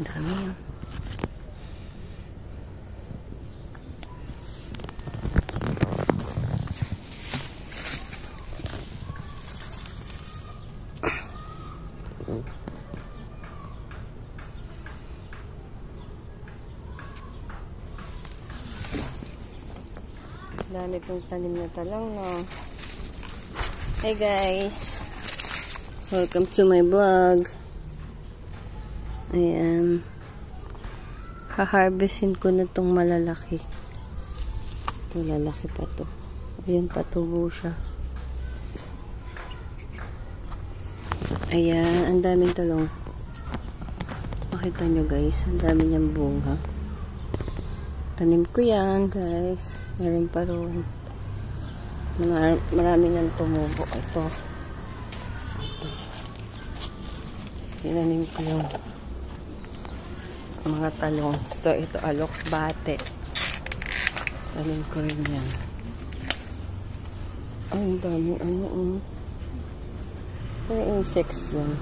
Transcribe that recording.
Ang dami yan. Dami kong tanim na talong, no? Hey guys! Welcome to my vlog. Ayan. Ha-harvestin ko na tong malalaki. Ito, lalaki pa to. Ayan, patubo siya. Ayan, ang daming talong. Makita nyo guys, ang dami niyang bunga. Tanim ko yan guys. Meron pa ron. Marami nang tumubo. Ito. Tinanim ko yung mga talong. Ito alokbate. Tanim ko rin yan. Ay, ang dami. Ano insects yan.